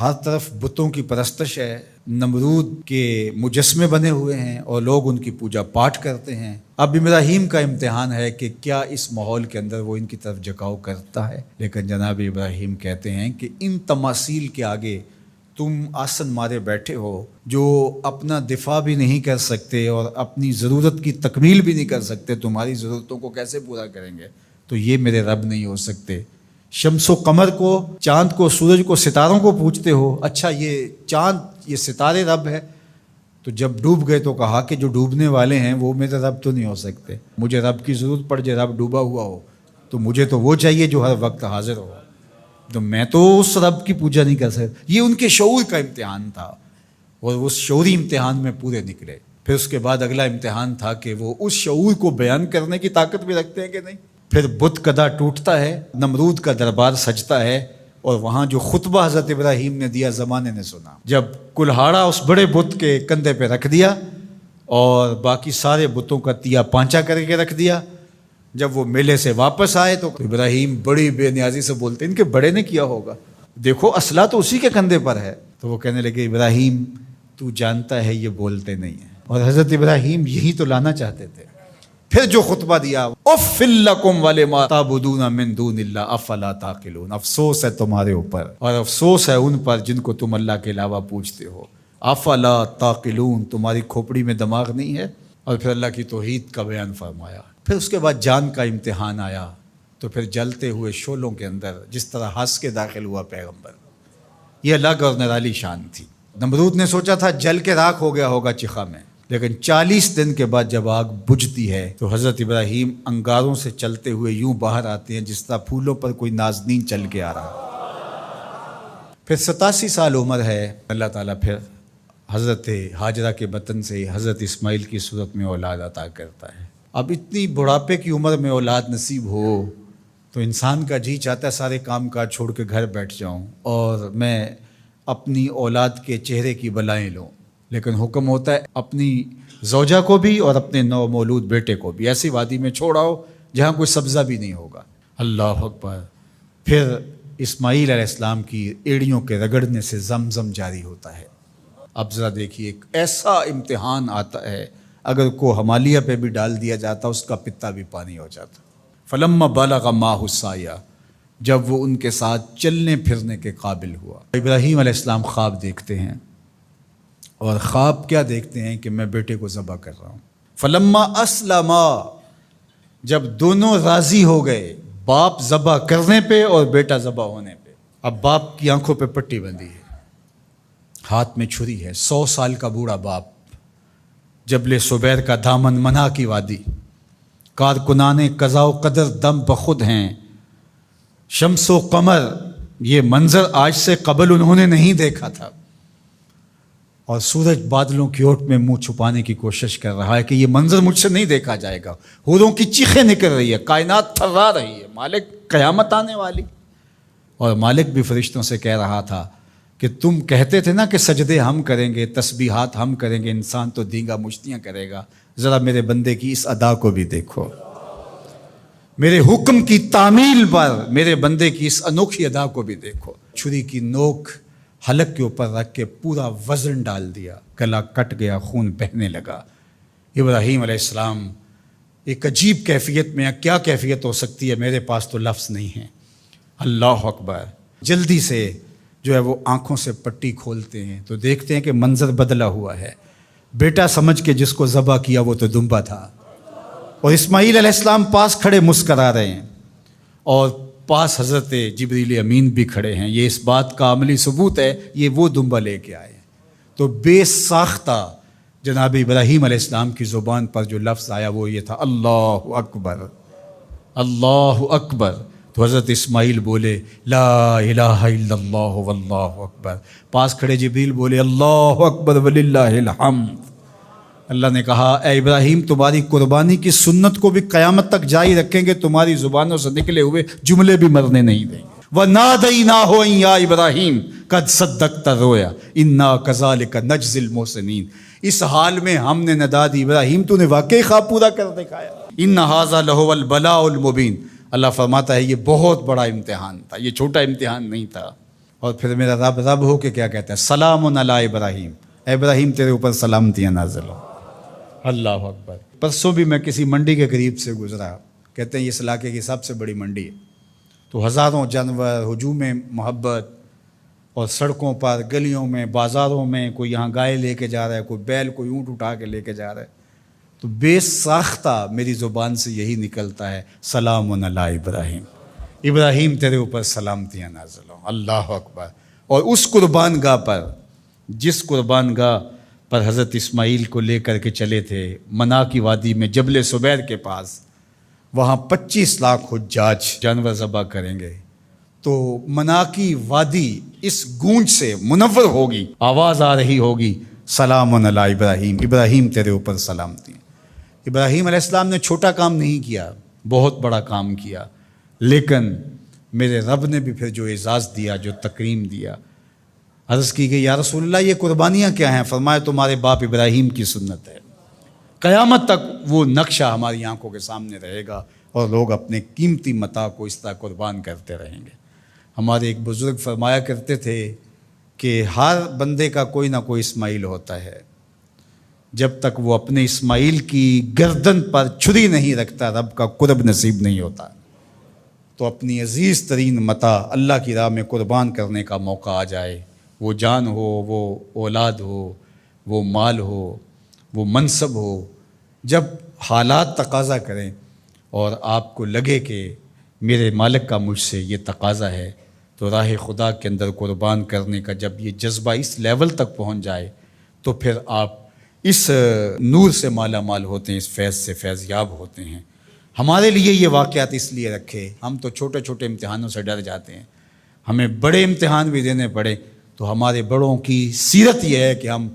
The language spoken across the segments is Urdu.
ہر طرف بتوں کی پرستش ہے، نمرود کے مجسمے بنے ہوئے ہیں اور لوگ ان کی پوجا پاٹ کرتے ہیں۔ اب ابراہیم کا امتحان ہے کہ کیا اس ماحول کے اندر وہ ان کی طرف جھکاؤ کرتا ہے، لیکن جناب ابراہیم کہتے ہیں کہ ان تماثیل کے آگے تم آسن مارے بیٹھے ہو، جو اپنا دفاع بھی نہیں کر سکتے اور اپنی ضرورت کی تکمیل بھی نہیں کر سکتے، تمہاری ضرورتوں کو کیسے پورا کریں گے؟ تو یہ میرے رب نہیں ہو سکتے۔ شمس و قمر کو، چاند کو، سورج کو، ستاروں کو پوجتے ہو، اچھا یہ چاند، یہ ستارے رب ہے؟ تو جب ڈوب گئے تو کہا کہ جو ڈوبنے والے ہیں وہ میرے رب تو نہیں ہو سکتے، مجھے رب کی ضرورت پڑ جائے، رب ڈوبا ہوا ہو تو مجھے تو وہ چاہیے جو ہر وقت حاضر ہو، تو میں تو اس رب کی پوجا نہیں کر سکتا۔ یہ ان کے شعور کا امتحان تھا اور اس شعوری امتحان میں پورے نکلے۔ پھر اس کے بعد اگلا امتحان تھا کہ وہ اس شعور کو بیان کرنے کی طاقت بھی رکھتے ہیں کہ نہیں۔ پھر بت کدا ٹوٹتا ہے، نمرود کا دربار سجتا ہے، اور وہاں جو خطبہ حضرت ابراہیم نے دیا زمانے نے سنا، جب کلہاڑا اس بڑے بت کے کندھے پہ رکھ دیا اور باقی سارے بتوں کا تیا پانچا کر کے رکھ دیا، جب وہ میلے سے واپس آئے تو ابراہیم بڑی بے نیازی سے بولتے ان کے بڑے نے کیا ہوگا، دیکھو اسلحہ تو اسی کے کندھے پر ہے۔ تو وہ کہنے لگے ابراہیم تو جانتا ہے یہ بولتے نہیں ہیں، اور حضرت ابراہیم یہی تو لانا چاہتے تھے۔ پھر جو خطبہ دیا، اُفِّ لَکُمْ وَلِمَا تَعْبُدُونَ مِن دُونِ اللَّهِ أَفَلَا تَعْقِلُونَ، افسوس ہے تمہارے اوپر اور افسوس ہے ان پر جن کو تم اللہ کے علاوہ پوجتے ہو۔ افلا تعقلون، تمہاری کھوپڑی میں دماغ نہیں ہے۔ اور پھر اللہ کی توحید کا بیان فرمایا۔ پھر اس کے بعد جان کا امتحان آیا، تو پھر جلتے ہوئے شعلوں کے اندر جس طرح ہنس کے داخل ہوا پیغمبر، یہ الگ اور نرالی شان تھی۔ نمرود نے سوچا تھا جل کے راکھ ہو گیا ہوگا چخا میں، لیکن 40 دن کے بعد جب آگ بجھتی ہے تو حضرت ابراہیم انگاروں سے چلتے ہوئے یوں باہر آتے ہیں جس طرح پھولوں پر کوئی نازنین چل کے آ رہا۔ پھر 87 سال عمر ہے، اللہ تعالیٰ پھر حضرت ہاجرہ کے بطن سے حضرت اسماعیل کی صورت میں اولاد عطا کرتا ہے۔ اب اتنی بڑھاپے کی عمر میں اولاد نصیب ہو تو انسان کا جی چاہتا ہے سارے کام کاج چھوڑ کے گھر بیٹھ جاؤں اور میں اپنی اولاد کے چہرے کی بلائیں لوں، لیکن حکم ہوتا ہے اپنی زوجہ کو بھی اور اپنے نو مولود بیٹے کو بھی ایسی وادی میں چھوڑاؤ جہاں کوئی سبزہ بھی نہیں ہوگا۔ اللہ اکبر۔ پھر اسماعیل علیہ السلام کی ایڑیوں کے رگڑنے سے زمزم جاری ہوتا ہے۔ اب ذرا دیکھیے، ایک ایسا امتحان آتا ہے، اگر کو ہمالیہ پہ بھی ڈال دیا جاتا اس کا پتا بھی پانی ہو جاتا۔ فلما بلغ معہ السعی، جب وہ ان کے ساتھ چلنے پھرنے کے قابل ہوا۔ ابراہیم علیہ السلام خواب دیکھتے ہیں، اور خواب کیا دیکھتے ہیں کہ میں بیٹے کو ذبح کر رہا ہوں۔ فلما اسلما، جب دونوں راضی ہو گئے، باپ ذبح کرنے پہ اور بیٹا ذبح ہونے پہ۔ اب باپ کی آنکھوں پہ پٹی بندھی ہے، ہاتھ میں چھری ہے، 100 سال کا بوڑھا باپ، جبل صبیر کا دامن منا کی وادی، کارکنان قضاء و قدر دم بخود ہیں، شمس و قمر، یہ منظر آج سے قبل انہوں نے نہیں دیکھا تھا، اور سورج بادلوں کی اوٹ میں منہ چھپانے کی کوشش کر رہا ہے کہ یہ منظر مجھ سے نہیں دیکھا جائے گا۔ حوروں کی چیخیں نکل رہی ہے، کائنات تھرا رہی ہے، مالک قیامت آنے والی۔ اور مالک بھی فرشتوں سے کہہ رہا تھا کہ تم کہتے تھے نا کہ سجدے ہم کریں گے، تسبیحات ہم کریں گے، انسان تو دینگا مشتیاں کرے گا، ذرا میرے بندے کی اس ادا کو بھی دیکھو، میرے حکم کی تعمیل پر میرے بندے کی اس انوکھی ادا کو بھی دیکھو۔ چھری کی نوک حلق کے اوپر رکھ کے پورا وزن ڈال دیا، گلا کٹ گیا، خون بہنے لگا۔ ابراہیم علیہ السلام ایک عجیب کیفیت میں، کیا کیفیت ہو سکتی ہے، میرے پاس تو لفظ نہیں ہے۔ اللہ اکبر۔ جلدی سے جو ہے وہ آنکھوں سے پٹی کھولتے ہیں تو دیکھتے ہیں کہ منظر بدلا ہوا ہے۔ بیٹا سمجھ کے جس کو ذبح کیا وہ تو دمبا تھا، اور اسماعیل علیہ السلام پاس کھڑے مسکرا رہے ہیں، اور پاس حضرت جبریل امین بھی کھڑے ہیں۔ یہ اس بات کا عملی ثبوت ہے یہ وہ دمبا لے کے آئے ہیں۔ تو بے ساختہ جناب ابراہیم علیہ السلام کی زبان پر جو لفظ آیا وہ یہ تھا، اللہ اکبر، اللہ اکبر۔ تو حضرت اسماعیل بولے لا الہ الا اللہ واللہ اکبر۔ پاس کھڑے جبریل بولے اللہ اکبر وللہ الحمد۔ اللہ نے کہا اے ابراہیم تمہاری قربانی کی سنت کو بھی قیامت تک جاری رکھیں گے، تمہاری زبانوں سے نکلے ہوئے جملے بھی مرنے نہیں دیں گے۔ وَنَادَيْنَاهُ أَن يَا إِبْرَاهِيمُ قَدْ صَدَّقْتَ الرُّؤْيَا إِنَّا كَذَلِكَ نَجْزِي الْمُحْسِنِينَ۔ اس حال میں ہم نے ندا دی ابراہیم تو نے واقعی خواب پورا کر دکھایا۔ إِنَّ هَذَا لَهُوَ الْبَلَاءُ الْمُبِينُ۔ اللہ فرماتا ہے یہ بہت بڑا امتحان تھا، یہ چھوٹا امتحان نہیں تھا۔ اور پھر میرا رب رب ہو کے کیا کہتا ہے؟ سلام علی ابراہیم، اے ابراہیم تیرے اوپر سلامتیاں نازل ہو۔ اللہ اکبر۔ پرسوں بھی میں کسی منڈی کے قریب سے گزرا، کہتے ہیں اس علاقے کی سب سے بڑی منڈی ہے، تو ہزاروں جانور، ہجوم محبت، اور سڑکوں پر، گلیوں میں، بازاروں میں، کوئی یہاں گائے لے کے جا رہا ہے، کوئی بیل، کوئی اونٹ اٹھا کے لے کے جا رہا ہے، تو بے ساختہ میری زبان سے یہی نکلتا ہے، سلام علی ابراہیم، ابراہیم تیرے اوپر سلامتیاں نازل ہوں۔ اللہ اکبر۔ اور اس قربان گاہ پر، جس قربان گاہ پر حضرت اسماعیل کو لے کر کے چلے تھے، منا کی وادی میں جبل سبیر کے پاس، وہاں 25 لاکھ حجاج جانور ذبح کریں گے، تو منا کی وادی اس گونج سے منور ہوگی، آواز آ رہی ہوگی، سلام علی ابراہیم، ابراہیم تیرے اوپر سلامتی۔ ابراہیم علیہ السلام نے چھوٹا کام نہیں کیا، بہت بڑا کام کیا، لیکن میرے رب نے بھی پھر جو اعزاز دیا، جو تکریم دیا، عرض کی گئی یا رسول اللہ یہ قربانیاں کیا ہیں؟ فرمایا تمہارے باپ ابراہیم کی سنت ہے، قیامت تک وہ نقشہ ہماری آنکھوں کے سامنے رہے گا، اور لوگ اپنے قیمتی متاع کو اس طرح قربان کرتے رہیں گے۔ ہمارے ایک بزرگ فرمایا کرتے تھے کہ ہر بندے کا کوئی نہ کوئی اسماعیل ہوتا ہے، جب تک وہ اپنے اسماعیل کی گردن پر چھری نہیں رکھتا رب کا قرب نصیب نہیں ہوتا۔ تو اپنی عزیز ترین متاع اللہ کی راہ میں قربان کرنے کا موقع آ جائے، وہ جان ہو، وہ اولاد ہو، وہ مال ہو، وہ منصب ہو، جب حالات تقاضا کریں اور آپ کو لگے کہ میرے مالک کا مجھ سے یہ تقاضا ہے، تو راہ خدا کے اندر قربان کرنے کا جب یہ جذبہ اس لیول تک پہنچ جائے، تو پھر آپ اس نور سے مالا مال ہوتے ہیں، اس فیض سے فیض یاب ہوتے ہیں۔ ہمارے لیے یہ واقعات اس لیے رکھے، ہم تو چھوٹے چھوٹے امتحانوں سے ڈر جاتے ہیں، ہمیں بڑے امتحان بھی دینے پڑے تو ہمارے بڑوں کی سیرت یہ ہے کہ ہم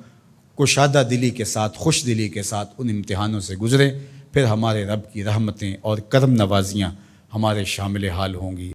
کشادہ دلی کے ساتھ، خوش دلی کے ساتھ ان امتحانوں سے گزریں، پھر ہمارے رب کی رحمتیں اور کرم نوازیاں ہمارے شامل حال ہوں گی۔